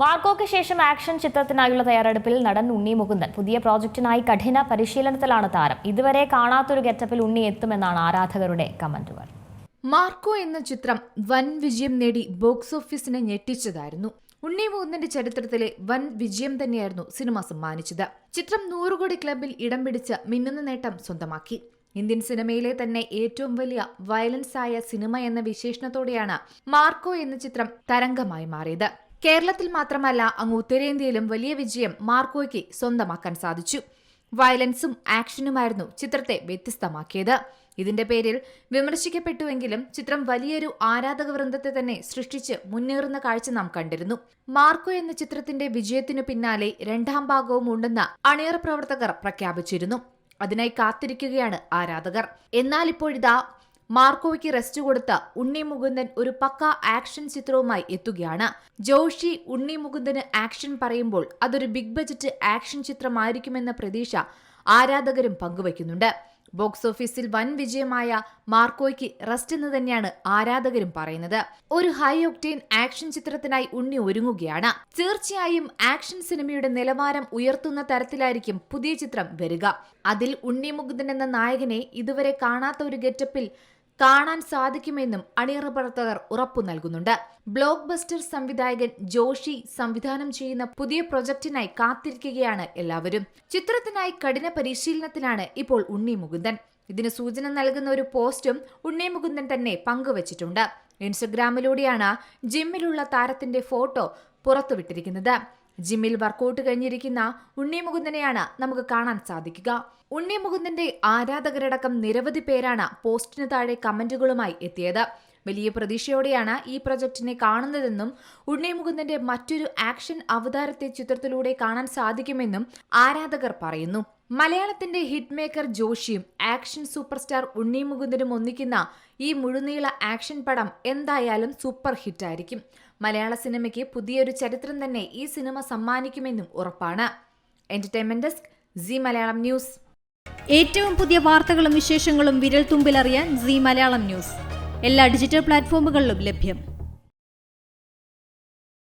മാർക്കോയ്ക്ക് ശേഷം ആക്ഷൻ ചിത്രത്തിനായുള്ള തയ്യാറെടുപ്പിൽ നടൻ ഉണ്ണി മുകുന്ദൻ പുതിയ പ്രോജക്റ്റിനായി കഠിന പരിശീലനത്തിലാണ് താരം. ഇതുവരെ കാണാത്തൊരു ഗെറ്റപ്പിൽ ഉണ്ണി എത്തുമെന്നാണ് ആരാധകരുടെ കമന്റുകൾ. മാർക്കോ എന്ന ചിത്രം വൻ വിജയം നേടി ബോക്സ് ഓഫീസിനെ ഞെട്ടിച്ചതായിരുന്നു. ഉണ്ണി മുകുന്ദന്റെ ചരിത്രത്തിലെ വൻ വിജയം തന്നെയായിരുന്നു സിനിമ സമ്മാനിച്ചത്. ചിത്രം 100 കോടി ക്ലബിൽ ഇടം പിടിച്ച് മിന്നുന്ന നേട്ടം സ്വന്തമാക്കി. ഇന്ത്യൻ സിനിമയിലെ തന്നെ ഏറ്റവും വലിയ വയലൻസ് ആയ സിനിമ എന്ന വിശേഷണത്തോടെയാണ് മാർക്കോ എന്ന ചിത്രം തരംഗമായി മാറിയത്. കേരളത്തിൽ മാത്രമല്ല അങ്ങ് ഉത്തരേന്ത്യയിലും വലിയ വിജയം മാർക്കോയ്ക്ക് സ്വന്തമാക്കാൻ സാധിച്ചു. വയലൻസും ആക്ഷനുമായിരുന്നു ചിത്രത്തെ വ്യത്യസ്തമാക്കിയത്. ഇതിന്റെ പേരിൽ വിമർശിക്കപ്പെട്ടുവെങ്കിലും ചിത്രം വലിയൊരു ആരാധക വൃന്ദത്തെ തന്നെ സൃഷ്ടിച്ച് മുന്നേറുന്ന കാഴ്ച നാം കണ്ടിരുന്നു. മാർക്കോ എന്ന ചിത്രത്തിന്റെ വിജയത്തിനു പിന്നാലെ രണ്ടാം ഭാഗവും ഉണ്ടെന്ന് അണിയറ പ്രവർത്തകർ പ്രഖ്യാപിച്ചിരുന്നു. അതിനായി കാത്തിരിക്കുകയാണ് ആരാധകർ. എന്നാൽ ഇപ്പോഴിതാ മാർക്കോയ്ക്ക് റെസ്റ്റ് കൊടുത്ത ഉണ്ണി മുകുന്ദൻ ഒരു പക്ക ആക്ഷൻ ചിത്രവുമായി എത്തുകയാണ്. ജോഷി ഉണ്ണി മുകുന്ദന് ആക്ഷൻ പറയുമ്പോൾ അതൊരു ബിഗ് ബജറ്റ് ആക്ഷൻ ചിത്രമായിരിക്കുമെന്ന പ്രതീക്ഷ ആരാധകരും പങ്കുവയ്ക്കുന്നുണ്ട്. ബോക്സ് ഓഫീസിൽ വൻ വിജയമായ മാർക്കോയ്ക്ക് റെസ്റ്റ് എന്ന് തന്നെയാണ് ആരാധകരും പറയുന്നത്. ഒരു ഹൈ ഒക്ടേൻ ആക്ഷൻ ചിത്രത്തിനായി ഉണ്ണി ഒരുങ്ങുകയാണ്. തീർച്ചയായും ആക്ഷൻ സിനിമയുടെ നിലവാരം ഉയർത്തുന്ന തരത്തിലായിരിക്കും പുതിയ ചിത്രം വരിക. അതിൽ ഉണ്ണി മുകുന്ദൻ എന്ന നായകനെ ഇതുവരെ കാണാത്ത ഒരു ഗെറ്റപ്പിൽ കാണാൻ സാധിക്കുമെന്നും അണിയറ പ്രവർത്തകർ ഉറപ്പു നൽകുന്നുണ്ട്. ബ്ലോക്ക് ബസ്റ്റർ സംവിധായകൻ ജോഷി സംവിധാനം ചെയ്യുന്ന പുതിയ പ്രൊജക്ടിനായി കാത്തിരിക്കുകയാണ് എല്ലാവരും. ചിത്രത്തിനായി കഠിന പരിശീലനത്തിലാണ് ഇപ്പോൾ ഉണ്ണി മുകുന്ദൻ. ഇതിന് സൂചന നൽകുന്ന ഒരു പോസ്റ്റും ഉണ്ണി മുകുന്ദൻ തന്നെ പങ്കുവച്ചിട്ടുണ്ട്. ഇൻസ്റ്റഗ്രാമിലൂടെയാണ് ജിമ്മിലുള്ള താരത്തിന്റെ ഫോട്ടോ പുറത്തുവിട്ടിരിക്കുന്നത്. ജിമ്മിൽ വർക്കൗട്ട് കഴിഞ്ഞിരിക്കുന്ന ഉണ്ണി മുകുന്ദനെയാണ് നമുക്ക് കാണാൻ സാധിക്കുക. ഉണ്ണി മുകുന്ദന്റെ ആരാധകരടക്കം നിരവധി പേരാണ് പോസ്റ്റിന് താഴെ കമന്റുകളുമായി എത്തിയത്. വലിയ പ്രതീക്ഷയോടെയാണ് ഈ പ്രൊജക്ടിനെ കാണുന്നതെന്നും ഉണ്ണി മുകുന്ദന്റെ മറ്റൊരു ആക്ഷൻ അവതാരത്തെ ചിത്രത്തിലൂടെ കാണാൻ സാധിക്കുമെന്നും ആരാധകർ പറയുന്നു. മലയാളത്തിന്റെ ഹിറ്റ് മേക്കർ ജോഷിയും ആക്ഷൻ സൂപ്പർ സ്റ്റാർ ഉണ്ണി മുകുന്ദനും ഒന്നിക്കുന്ന ഈ മുഴുനീള ആക്ഷൻ പടം എന്തായാലും സൂപ്പർ ഹിറ്റായിരിക്കും. മലയാള സിനിമയ്ക്ക് പുതിയൊരു ചരിത്രം തന്നെ ഈ സിനിമ സമ്മാനിക്കുമെന്നും ഉറപ്പാണ്. Entertainment desk, Zee Malayalam news. ഏറ്റവും പുതിയ വാർത്തകളും വിശേഷങ്ങളും വിരൽ തുമ്പിലറിയാൻ സീ മലയാളം ന്യൂസ് എല്ലാ ഡിജിറ്റൽ പ്ലാറ്റ്ഫോമുകളിലും ലഭ്യം.